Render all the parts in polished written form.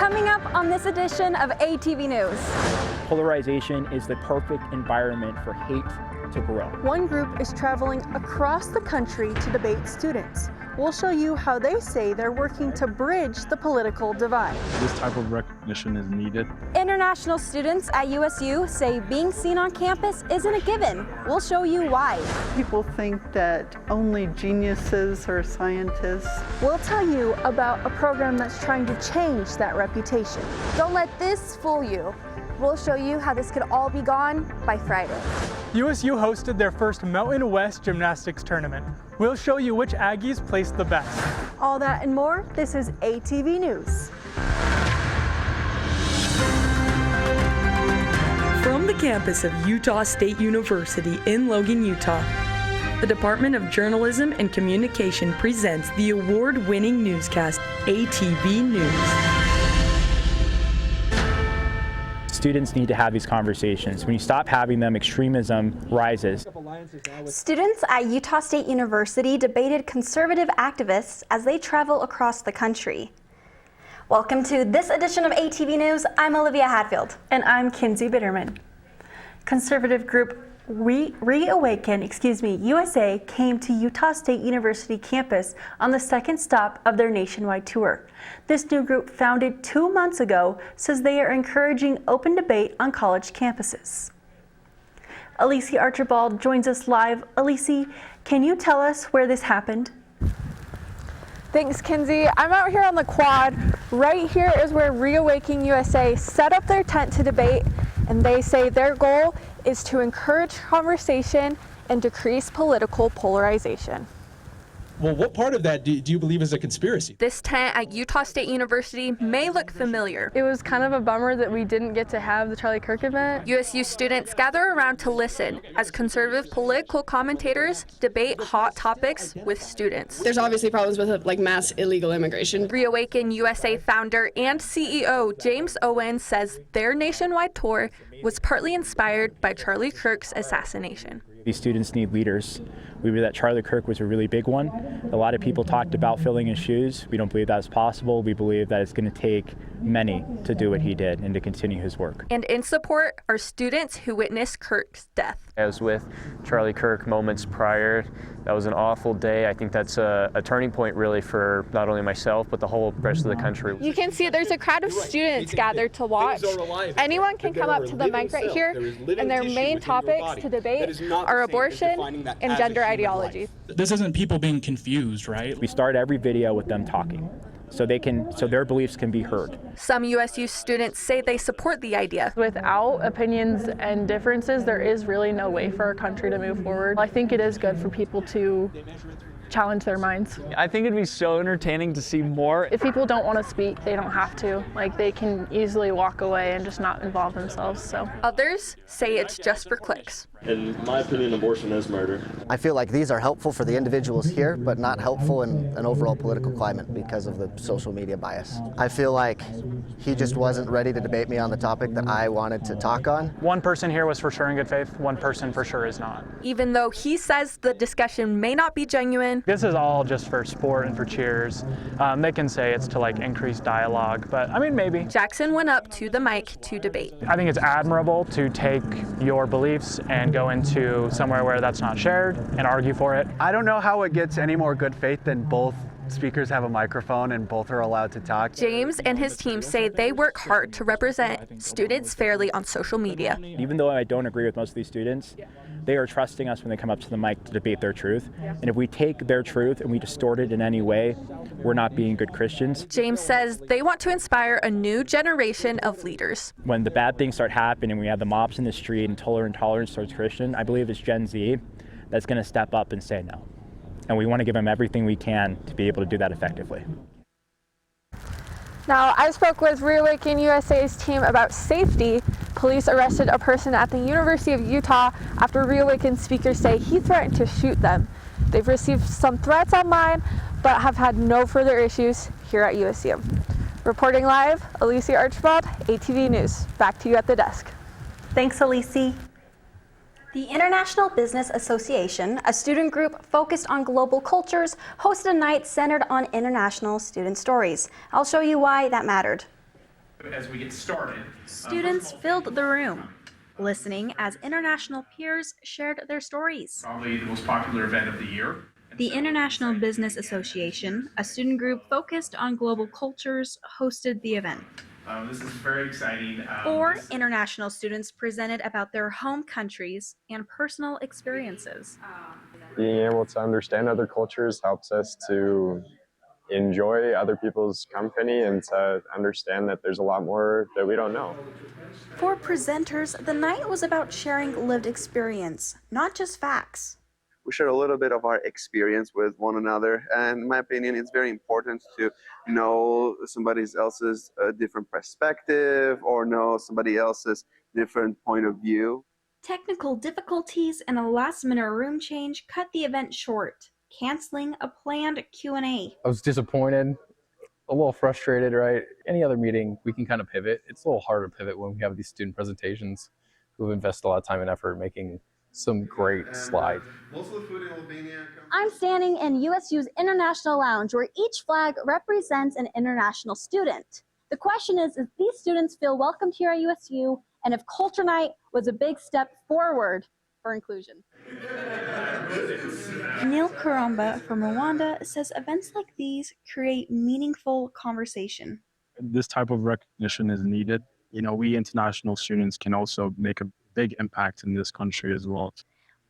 Coming up on this edition of ATV News. Polarization is the perfect environment for hate to grow. One group is traveling across the country to debate students. We'll show you how they say they're working to bridge the political divide. This type of recognition is needed. International students at USU say being seen on campus isn't a given. We'll show you why. People think that only geniuses are scientists. We'll tell you about a program that's trying to change that reputation. Don't let this fool you. We'll show you how this could all be gone by Friday. USU hosted their first Mountain West gymnastics tournament. We'll show you which Aggies placed the best. All that and more, this is ATV News. From the campus of Utah State University in Logan, Utah, the Department of Journalism and Communication presents the award-winning newscast, ATV News. Students need to have these conversations. When you stop having them, extremism rises. Students at Utah State University debated conservative activists as they travel across the country. Welcome to this edition of ATV News. I'm Olivia Hadfield. And I'm Kinsey Bitterman. Conservative group Reawaken, USA came to Utah State University campus on the second stop of their nationwide tour. This new group, founded 2 months ago, says they are encouraging open debate on college campuses. Elise Archibald joins us live. Elise, can you tell us where this happened? Thanks, Kinsey. I'm out here on the quad. Right here is where Reawaken USA set up their tent to debate, and they say their goal is to encourage conversation and decrease political polarization. Well, what part of that do you believe is a conspiracy? This tent at Utah State University may look familiar. It was kind of a bummer that we didn't get to have the Charlie Kirk event. USU students gather around to listen as conservative political commentators debate hot topics with students. There's obviously problems with mass illegal immigration. Reawaken USA founder and CEO James Owen says their nationwide tour was partly inspired by Charlie Kirk's assassination. These students need leaders. We believe that Charlie Kirk was a really big one. A lot of people talked about filling his shoes. We don't believe that's possible. We believe that it's going to take many to do what he did and to continue his work. And in support are students who witnessed Kirk's death. I was with Charlie Kirk moments prior. That was an awful day. I think that's a turning point really for not only myself, but the whole rest of the country. You can see there's a crowd of students gathered to watch. Anyone can come up to the mic right here, and their main topics to debate are abortion and gender ideology. This isn't people being confused, right? We start every video with them talking, so their beliefs can be heard. Some USU students say they support the idea. Without opinions and differences, there is really no way for our country to move forward. I think it is good for people to challenge their minds. I think it'd be so entertaining to see more. If people don't want to speak, they don't have to. They can easily walk away and just not involve themselves. So others say it's just for clicks. In my opinion, abortion is murder. I feel like these are helpful for the individuals here, but not helpful in an overall political climate because of the social media bias. I feel like he just wasn't ready to debate me on the topic that I wanted to talk on. One person here was for sure in good faith, one person for sure is not. Even though he says the discussion may not be genuine. This is all just for sport and for cheers. They can say it's to increase dialogue, but I mean, maybe. Jackson went up to the mic to debate. I think it's admirable to take your beliefs and go into somewhere where that's not shared and argue for it. I don't know how it gets any more good faith than both speakers have a microphone and both are allowed to talk. James and his team say they work hard to represent students fairly on social media. Even though I don't agree with most of these students, they are trusting us when they come up to the mic to debate their truth. And if we take their truth and we distort it in any way, we're not being good Christians. James says they want to inspire a new generation of leaders. When the bad things start happening, we have the mobs in the street and intolerance towards Christian, I believe it's Gen Z that's going to step up and say no. And we want to give them everything we can to be able to do that effectively. Now, I spoke with Reawaken USA's team about safety. Police arrested a person at the University of Utah after Reawaken speakers say he threatened to shoot them. They've received some threats online, but have had no further issues here at USU. Reporting live, Elise Archibald, ATV News. Back to you at the desk. Thanks, Elise. The International Business Association, a student group focused on global cultures, hosted a night centered on international student stories. I'll show you why that mattered. As we get started, Students filled the room, listening as international peers shared their stories. probably the most popular event of the year. The International Business Association, a student group focused on global cultures, hosted the event. This is very exciting. 4 international students presented about their home countries and personal experiences. Being able to understand other cultures helps us to enjoy other people's company and to understand that there's a lot more that we don't know. For presenters, the night was about sharing lived experience, not just facts. We share a little bit of our experience with one another, and in my opinion, it's very important to know somebody else's different perspective or know somebody else's different point of view. Technical difficulties and a last-minute room change cut the event short, canceling a planned Q&A. I was disappointed, a little frustrated, right? Any other meeting, we can kind of pivot. It's a little harder to pivot when we have these student presentations who invest a lot of time and effort making some great slides. I'm standing in USU's International Lounge, where each flag represents an international student. The question is these students feel welcomed here at USU, and if Culture Night was a big step forward for inclusion. Neil Karamba from Rwanda says events like these create meaningful conversation. This type of recognition is needed. You know, we international students can also make a big impact in this country as well.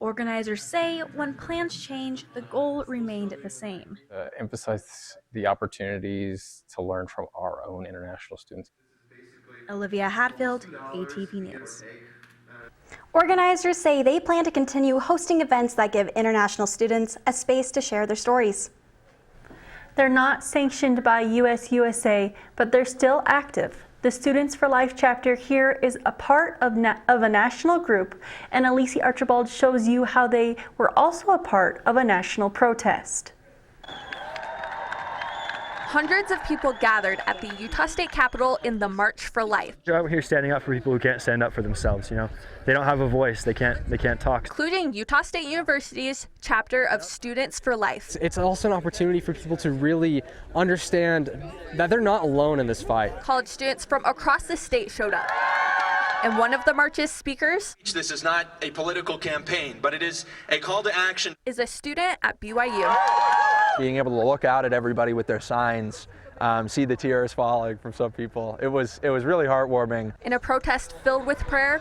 Organizers say when plans change, the goal remained the same. Emphasize the opportunities to learn from our own international students. Olivia Hatfield, ATV News. Organizers say they plan to continue hosting events that give international students a space to share their stories. They're not sanctioned by USA, but they're still active. The Students for Life chapter here is a part of a national group, and Elise Archibald shows you how they were also a part of a national protest. Hundreds of people gathered at the Utah State Capitol in the March for Life. They're out here standing up for people who can't stand up for themselves, you know. They don't have a voice, they can't talk. Including Utah State University's chapter of Students for Life. It's also an opportunity for people to really understand that they're not alone in this fight. College students from across the state showed up. And one of the march's speakers, this is not a political campaign, but it is a call to action, is a student at BYU. Being able to look out at everybody with their signs, see the tears falling from some people, it was really heartwarming. In a protest filled with prayer,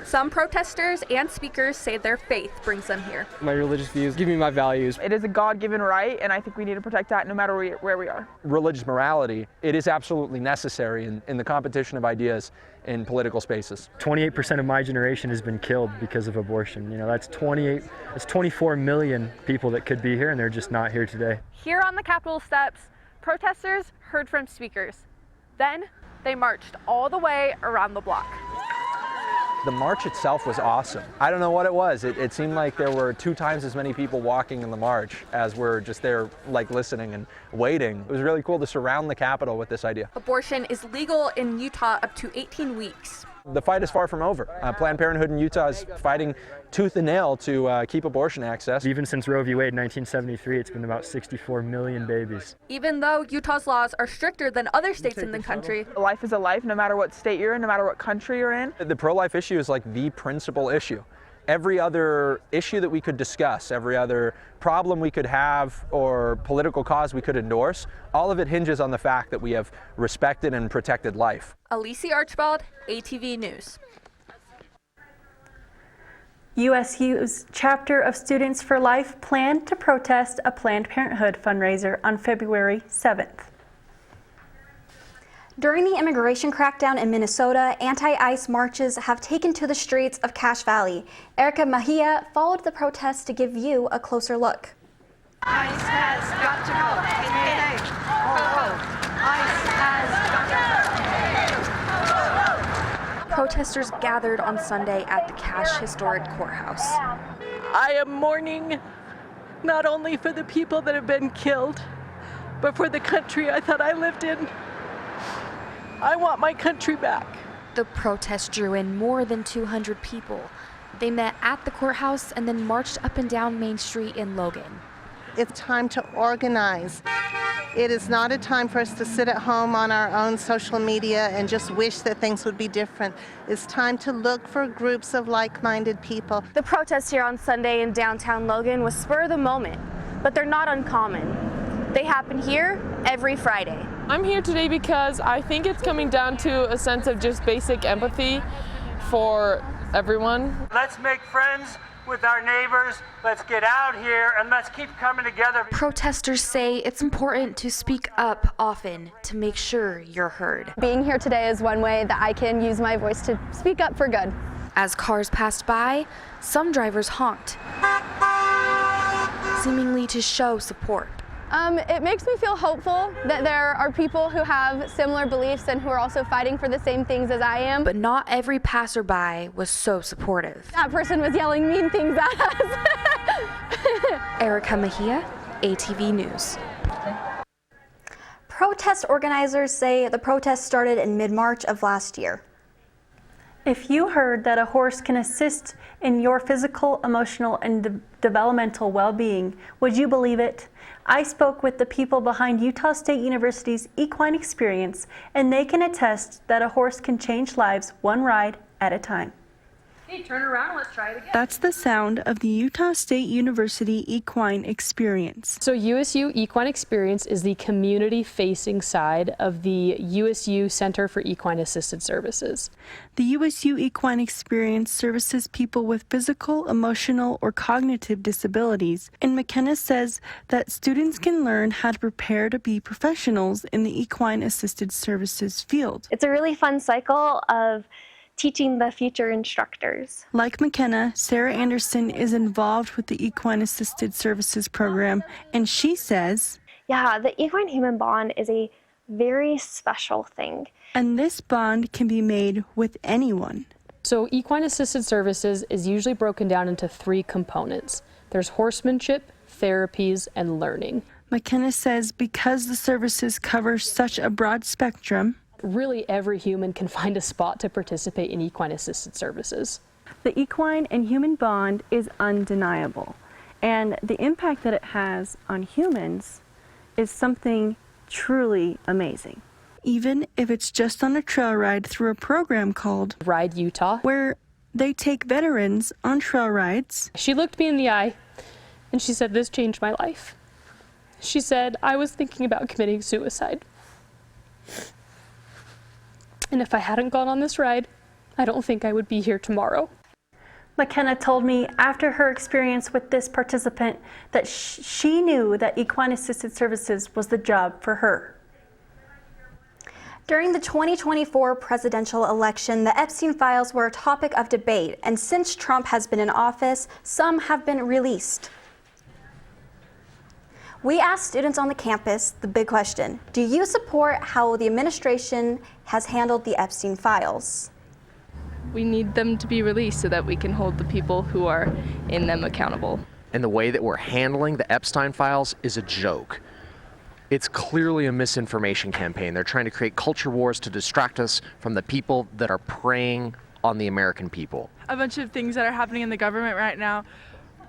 some protesters and speakers say their faith brings them here. My religious views give me my values. It is a God-given right, and I think we need to protect that no matter where we are. Religious morality, it is absolutely necessary in the competition of ideas in political spaces. 28% of my generation has been killed because of abortion. You know, that's 24 million people that could be here, and they're just not here today. Here on the Capitol steps, protesters heard from speakers. Then they marched all the way around the block. The march itself was awesome. I don't know what it was. It seemed like there were 2 times as many people walking in the march as were just there, like, listening and waiting. It was really cool to surround the Capitol with this idea. Abortion is legal in Utah up to 18 weeks. The fight is far from over. Planned Parenthood in Utah is fighting tooth and nail to keep abortion access. Even since Roe v. Wade in 1973, it's been about 64 million babies. Even though Utah's laws are stricter than other states in the country. Life is a life, no matter what state you're in, no matter what country you're in. The pro-life issue is like the principal issue. Every other issue that we could discuss, every other problem we could have or political cause we could endorse, all of it hinges on the fact that we have respected and protected life. Elise Archibald, ATV News. USU's chapter of Students for Life planned to protest a Planned Parenthood fundraiser on February 7th. During the immigration crackdown in Minnesota, anti-ICE marches have taken to the streets of Cache Valley. Erica Mejia followed the protests to give you a closer look. ICE has got to go. ICE has got to go. Protesters gathered on Sunday at the Cache Historic Courthouse. I am mourning not only for the people that have been killed, but for the country I thought I lived in. I want my country back. The protest drew in more than 200 people. They met at the courthouse and then marched up and down Main Street in Logan. It's time to organize. It is not a time for us to sit at home on our own social media and just wish that things would be different. It's time to look for groups of like-minded people. The protests here on Sunday in downtown Logan was spur of the moment, but they're not uncommon. They happen here every Friday. I'm here today because I think it's coming down to a sense of just basic empathy for everyone. Let's make friends with our neighbors. Let's get out here and let's keep coming together. Protesters say it's important to speak up often to make sure you're heard. Being here today is one way that I can use my voice to speak up for good. As cars passed by, some drivers honked, seemingly to show support. It makes me feel hopeful that there are people who have similar beliefs and who are also fighting for the same things as I am. But not every passerby was so supportive. That person was yelling mean things at us. Erica Mejia, ATV News. Protest organizers say the protest started in mid-March of last year. If you heard that a horse can assist in your physical, emotional, and developmental well-being, would you believe it? I spoke with the people behind Utah State University's Equine Experience, and they can attest that a horse can change lives one ride at a time. Hey, turn around, let's try it again. That's the sound of the Utah State University Equine Experience. So USU Equine Experience is the community-facing side of the USU Center for Equine Assisted Services. The USU Equine Experience services people with physical, emotional, or cognitive disabilities, and McKenna says that students can learn how to prepare to be professionals in the equine assisted services field. It's a really fun cycle of teaching the future instructors. Like McKenna, Sarah Anderson is involved with the Equine Assisted Services program, and she says, yeah, the equine-human bond is a very special thing. And this bond can be made with anyone. So Equine Assisted Services is usually broken down into 3 components. There's horsemanship, therapies, and learning. McKenna says because the services cover such a broad spectrum, really every human can find a spot to participate in equine assisted services. The equine and human bond is undeniable, and the impact that it has on humans is something truly amazing. Even if it's just on a trail ride through a program called Ride Utah, where they take veterans on trail rides. She looked me in the eye and she said, "This changed my life." She said, "I was thinking about committing suicide. And if I hadn't gone on this ride, I don't think I would be here tomorrow." McKenna told me after her experience with this participant that she knew that equine assisted services was the job for her. During the 2024 presidential election, the Epstein files were a topic of debate, and since Trump has been in office, some have been released. We asked students on the campus the big question: do you support how the administration has handled the Epstein files? We need them to be released so that we can hold the people who are in them accountable. And the way that we're handling the Epstein files is a joke. It's clearly a misinformation campaign. They're trying to create culture wars to distract us from the people that are preying on the American people. A bunch of things that are happening in the government right now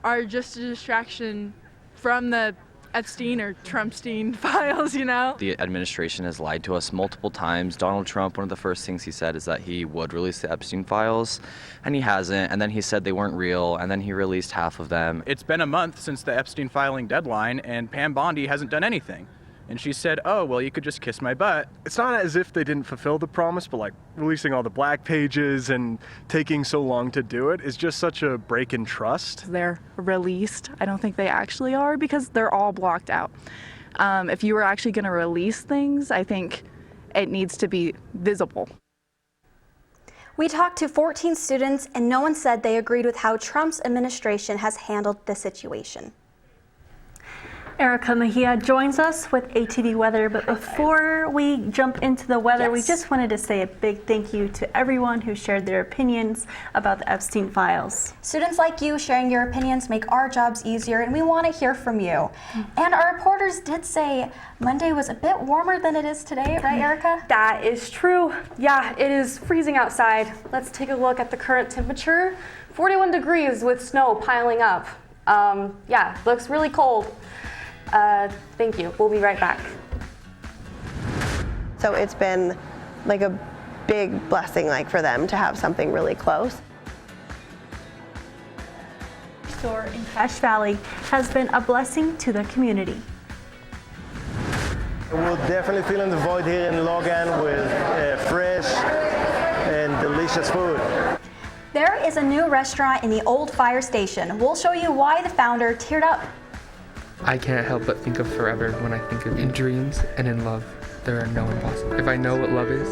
are just a distraction from the Epstein or Trumpstein files, you know? The administration has lied to us multiple times. Donald Trump, one of the first things he said is that he would release the Epstein files, and he hasn't. And then he said they weren't real, and then he released half of them. It's been a month since the Epstein filing deadline, and Pam Bondi hasn't done anything. And she said, "Oh, well, you could just kiss my butt." It's not as if they didn't fulfill the promise, but like releasing all the black pages and taking so long to do it is just such a break in trust. They're released. I don't think they actually are because they're all blocked out. If you were actually going to release things, I think it needs to be visible. We talked to 14 students, and no one said they agreed with how Trump's administration has handled the situation. Erica Mejia joins us with ATV weather, but before we jump into the weather, we just wanted to say a big thank you to everyone who shared their opinions about the Epstein files. Students like you sharing your opinions make our jobs easier, and we want to hear from you. And our reporters did say Monday was a bit warmer than it is today, right, Erica? That is true. Yeah, it is freezing outside. Let's take a look at the current temperature. 41 degrees with snow piling up. Yeah, looks really cold. Thank you. We'll be right back. So it's been like a big blessing for them to have something really close. Store in Cache Valley has been a blessing to the community. We're definitely filling the void here in Logan with fresh and delicious food. There is a new restaurant in the old fire station. We'll show you why the founder teared up. I can't help but think of forever when I think of in dreams and in love. There are no impossible. If I know what love is,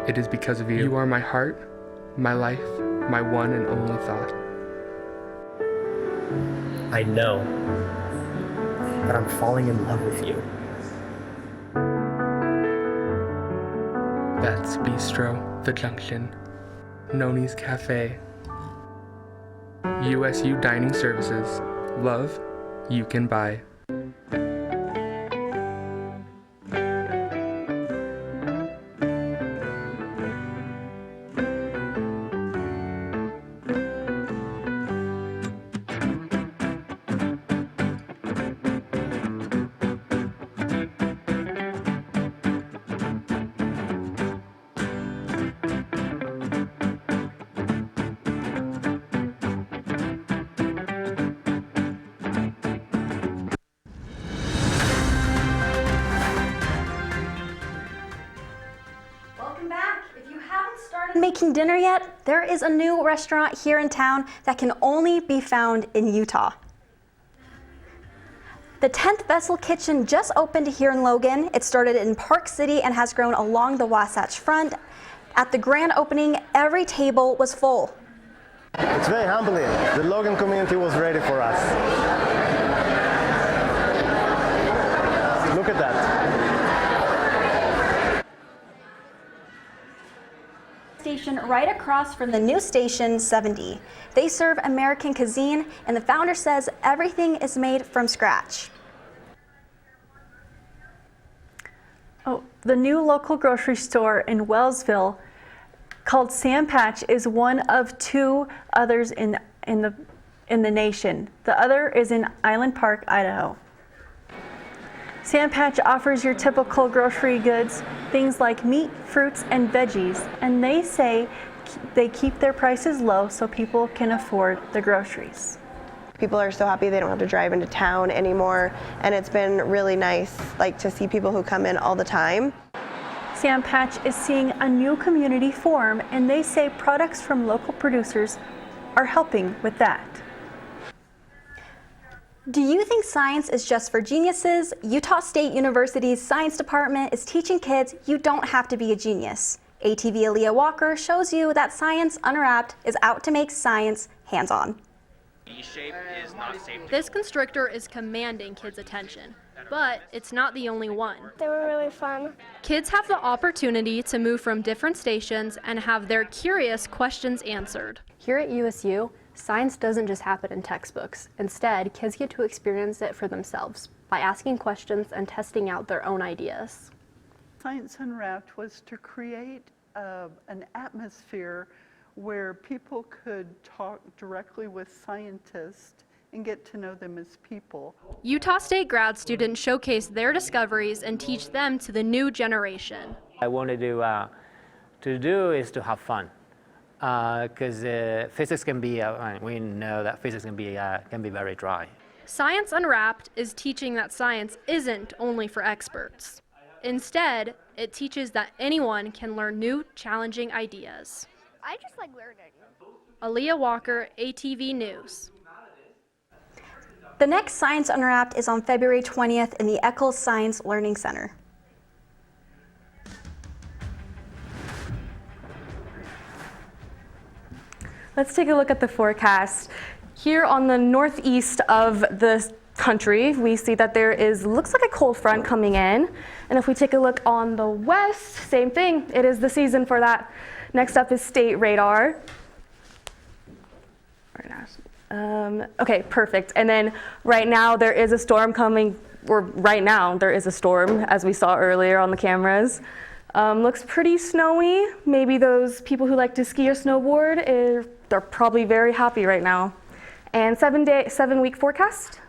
it is because of you. You are my heart, my life, my one and only thought. I know that I'm falling in love with you. That's Bistro, The Junction, Noni's Cafe, USU Dining Services. Love you can buy. Making dinner yet? There is a new restaurant here in town that can only be found in Utah. The 10th Vessel Kitchen just opened here in Logan. It started in Park City and has grown along the Wasatch Front. At the grand opening, every table was full. It's very humbling. The Logan community was ready for us. Look at that. Station right across from the new station 70. They serve American cuisine, and the founder says everything is made from scratch. Oh, the new local grocery store in Wellsville called Sam Patch is one of two others in the nation. The other is in Island Park, Idaho. Sam Patch offers your typical grocery goods, things like meat, fruits, and veggies, and they say they keep their prices low so people can afford the groceries. People are so happy they don't have to drive into town anymore, and it's been really nice to see people who come in all the time. Sam Patch is seeing a new community form, and they say products from local producers are helping with that. Do you think science is just for geniuses? Utah State University's science department is teaching kids you don't have to be a genius. ATV Aaliyah Walker shows you that Science Unwrapped is out to make science hands-on. This constrictor is commanding kids' attention, but it's not the only one. They were really fun. Kids have the opportunity to move from different stations and have their curious questions answered. Here at USU, science doesn't just happen in textbooks. Instead, kids get to experience it for themselves by asking questions and testing out their own ideas. Science Unwrapped was to create an atmosphere where people could talk directly with scientists and get to know them as people. Utah State grad students showcase their discoveries and teach them to the new generation. I wanted to do is to have fun. Because physics can be, we know that physics can be very dry. Science Unwrapped is teaching that science isn't only for experts. Instead, it teaches that anyone can learn new, challenging ideas. I just like learning. Aaliyah Walker, ATV News. The next Science Unwrapped is on February 20th in the Eccles Science Learning Center. Let's take a look at the forecast. Here on the northeast of the country, we see that there looks like a cold front coming in. And if we take a look on the west, same thing. It is the season for that. Next up is state radar. Okay, perfect. And then right now there is a storm coming, or right now there is a storm, as we saw earlier on the cameras. Looks pretty snowy. Maybe those people who like to ski or snowboard, they're probably very happy right now. And 7 week forecast.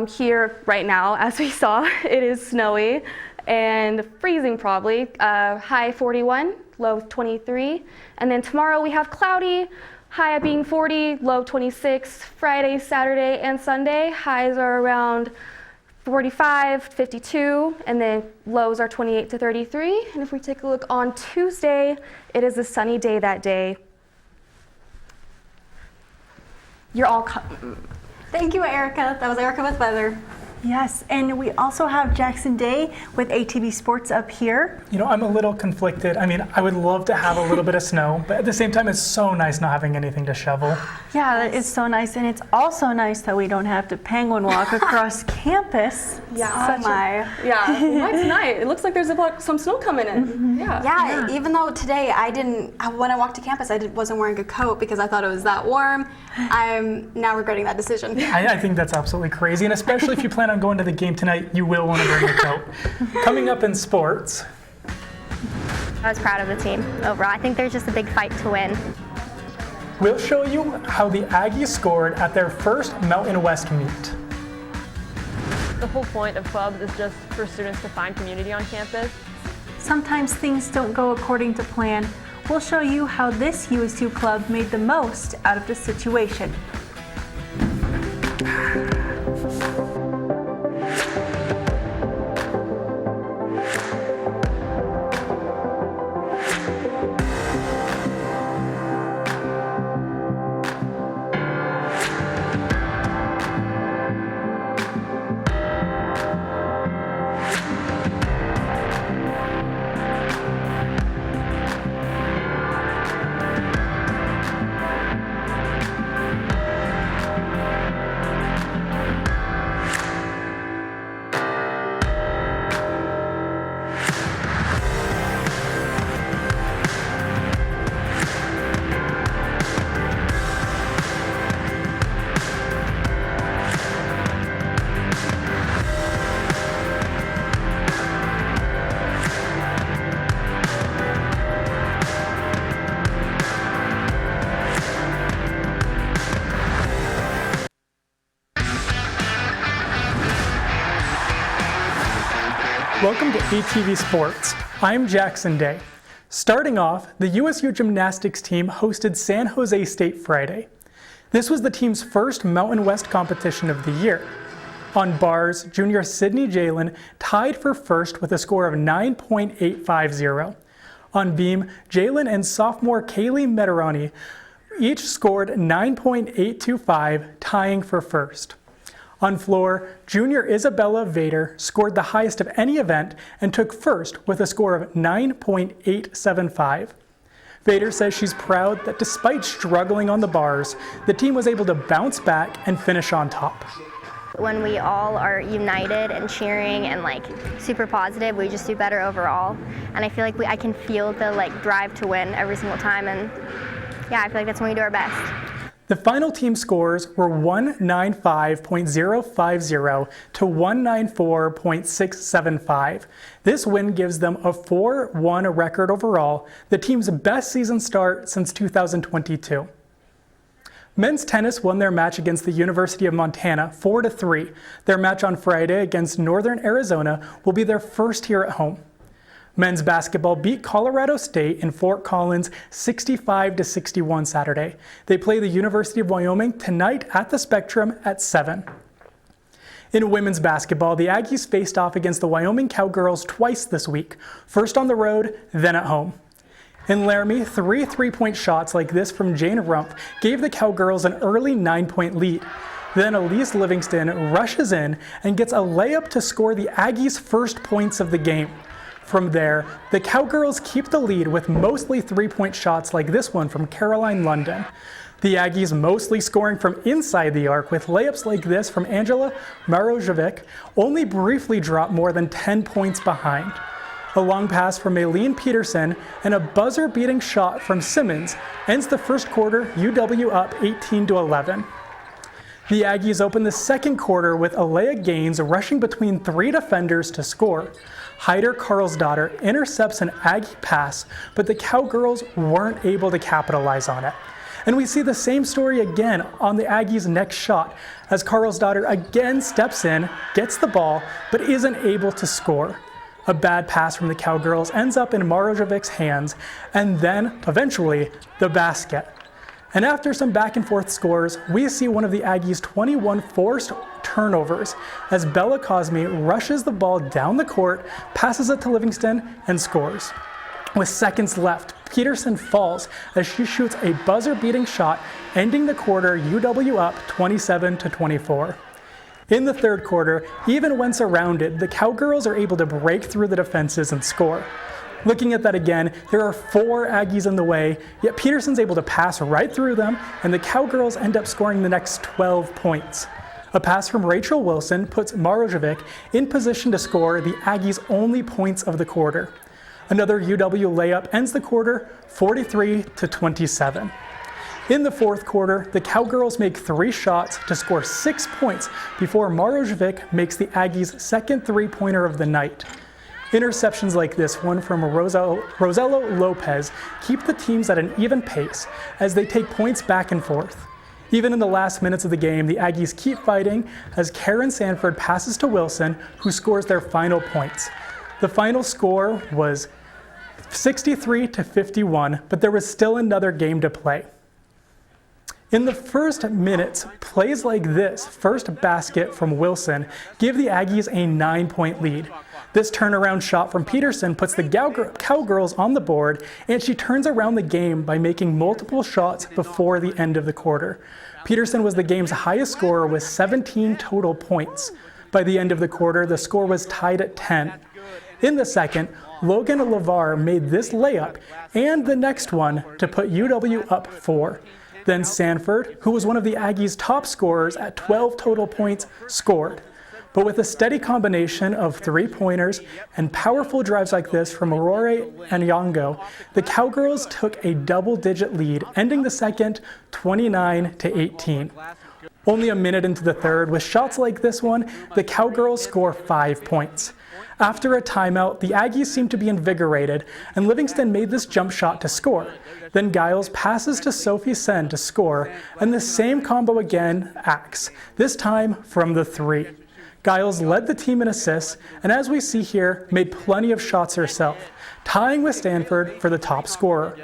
Here right now, as we saw, it is snowy and freezing probably. High 41, low 23. And then tomorrow we have cloudy, high being 40, low 26. Friday, Saturday, and Sunday, highs are around 45, 52, and then lows are 28 to 33. And if we take a look on Tuesday, it is a sunny day that day. You're all Thank you, Erica. That was Erica with weather. Yes, and we also have Jackson Day with ATV Sports up here. You know, I'm a little conflicted. I mean, I would love to have a little bit of snow, but at the same time, it's so nice not having anything to shovel. Yeah, it's so nice, and it's also nice that we don't have to penguin walk across campus. Yeah, might tonight. It looks like there's some snow coming in. Mm-hmm. Yeah, even though today when I walked to campus, I wasn't wearing a coat because I thought it was that warm. I'm now regretting that decision. I think that's absolutely crazy, and especially if you plan on going to the game tonight, you will want to bring a coat. Coming up in sports. I was proud of the team overall. I think there's just a big fight to win. We'll show you how the Aggies scored at their first Mountain West meet. The whole point of clubs is just for students to find community on campus. Sometimes things don't go according to plan. We'll show you how this USU club made the most out of the situation. Welcome to ATV Sports. I'm Jackson Day. Starting off, the USU gymnastics team hosted San Jose State Friday. This was the team's first Mountain West competition of the year. On bars, junior Sydney Jalen tied for first with a score of 9.850. On beam, Jalen and sophomore Kaylee Meterani each scored 9.825, tying for first. On floor, junior Isabella Vader scored the highest of any event and took first with a score of 9.875. Vader says she's proud that despite struggling on the bars, the team was able to bounce back and finish on top. When we all are united and cheering and super positive, we just do better overall. And I feel like I can feel the drive to win every single time, and yeah, I feel like that's when we do our best. The final team scores were 195.050 to 194.675. This win gives them a 4-1 record overall, the team's best season start since 2022. Men's tennis won their match against the University of Montana 4-3. Their match on Friday against Northern Arizona will be their first here at home. Men's basketball beat Colorado State in Fort Collins 65-61 Saturday. They play the University of Wyoming tonight at the Spectrum at 7. In women's basketball, the Aggies faced off against the Wyoming Cowgirls twice this week, first on the road, then at home. In Laramie, 3 3-point shots like this from Jane Rumpf gave the Cowgirls an early 9-point lead. Then Elise Livingston rushes in and gets a layup to score the Aggies' first points of the game. From there, the Cowgirls keep the lead with mostly 3-point shots like this one from Caroline London. The Aggies mostly scoring from inside the arc with layups like this from Angela Marojevic, only briefly dropped more than 10 points behind. A long pass from Aileen Peterson and a buzzer-beating shot from Simmons ends the first quarter, UW up 18-11. The Aggies open the second quarter with Alea Gaines rushing between 3 defenders to score. Heider Karlsdottir intercepts an Aggie pass, but the Cowgirls weren't able to capitalize on it. And we see the same story again on the Aggies' next shot, as Karlsdottir again steps in, gets the ball, but isn't able to score. A bad pass from the Cowgirls ends up in Marojevic's hands, and then, eventually, the basket. And after some back and forth scores, we see one of the Aggies' 21 forced turnovers as Bella Cosme rushes the ball down the court, passes it to Livingston, and scores. With seconds left, Peterson falls as she shoots a buzzer-beating shot, ending the quarter UW up 27-24. In the third quarter, even when surrounded, the Cowgirls are able to break through the defenses and score. Looking at that again, there are 4 Aggies in the way, yet Peterson's able to pass right through them, and the Cowgirls end up scoring the next 12 points. A pass from Rachel Wilson puts Marojevic in position to score the Aggies' only points of the quarter. Another UW layup ends the quarter 43-27. In the fourth quarter, the Cowgirls make 3 shots to score 6 points before Marojevic makes the Aggies' second three-pointer of the night. Interceptions like this one from Rosello Lopez keep the teams at an even pace as they take points back and forth. Even in the last minutes of the game, the Aggies keep fighting as Karen Sanford passes to Wilson, who scores their final points. The final score was 63-51, but there was still another game to play. In the first minutes, plays like this first basket from Wilson give the Aggies a 9-point lead. This turnaround shot from Peterson puts the Cowgirls on the board, and she turns around the game by making multiple shots before the end of the quarter. Peterson was the game's highest scorer with 17 total points. By the end of the quarter, the score was tied at 10. In the second, Logan LeVar made this layup and the next one to put UW up 4. Then Sanford, who was one of the Aggies' top scorers at 12 total points, scored. But with a steady combination of three-pointers and powerful drives like this from Aurore Anyongo, the Cowgirls took a double-digit lead, ending the second 29-18. Only a minute into the third, with shots like this one, the Cowgirls score 5 points. After a timeout, the Aggies seemed to be invigorated, and Livingston made this jump shot to score. Then Giles passes to Sophie Sen to score, and the same combo again acts, this time from the 3. Giles led the team in assists, and as we see here, made plenty of shots herself, tying with Stanford for the top scorer.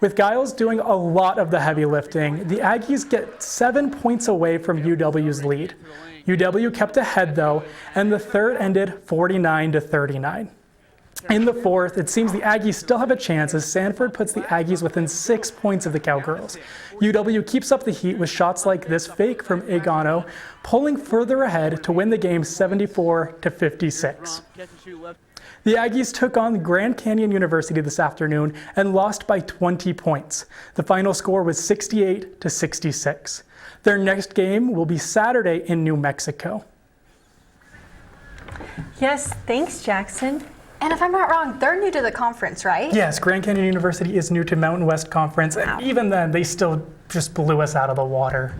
With Giles doing a lot of the heavy lifting, the Aggies get 7 points away from UW's lead. UW kept ahead though, and the third ended 49-39. In the fourth, it seems the Aggies still have a chance as Sanford puts the Aggies within 6 points of the Cowgirls. UW keeps up the heat with shots like this fake from Egano, pulling further ahead to win the game 74-56. The Aggies took on Grand Canyon University this afternoon and lost by 20 points. The final score was 68-66. Their next game will be Saturday in New Mexico. Yes, thanks, Jackson. And if I'm not wrong, they're new to the conference, right? Yes, Grand Canyon University is new to Mountain West Conference, and even then, they still just blew us out of the water.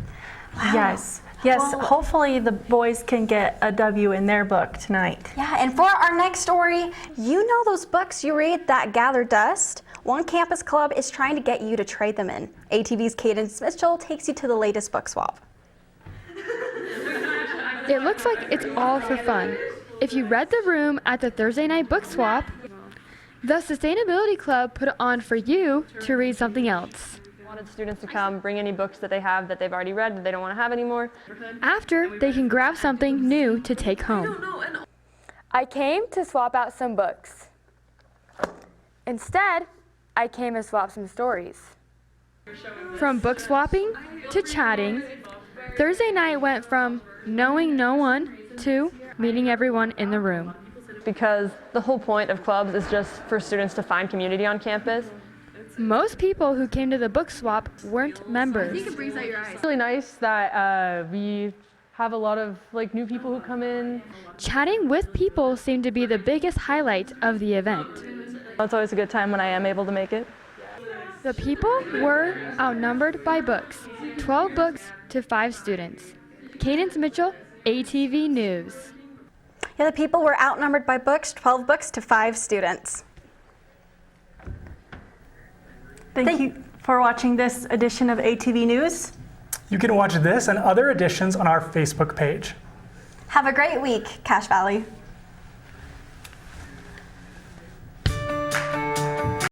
Wow. Yes, well, hopefully the boys can get a W in their book tonight. Yeah, and for our next story, you know those books you read that gather dust? One campus club is trying to get you to trade them in. ATV's Cadence Mitchell takes you to the latest book swap. It looks like it's all for fun. If you read the room at the Thursday night book swap, the Sustainability Club put it on for you to read something else. We wanted students to come, bring any books that they have that they've already read that they don't want to have anymore. After, they can grab something new to take home. I came to swap out some books. Instead, I came to swap some stories. From book swapping to chatting, Thursday night went from knowing no one to meeting everyone in the room. Because the whole point of clubs is just for students to find community on campus. Most people who came to the book swap weren't members. I think it brings out your eyes. It's really nice that we have a lot of new people who come in. Chatting with people seemed to be the biggest highlight of the event. It's always a good time when I am able to make it. The people were outnumbered by books, 12 books to 5 students. Cadence Mitchell, ATV News. Yeah, the people were outnumbered by books, 12 books to 5 students. Thank you for watching this edition of ATV News. You can watch this and other editions on our Facebook page. Have a great week, Cache Valley.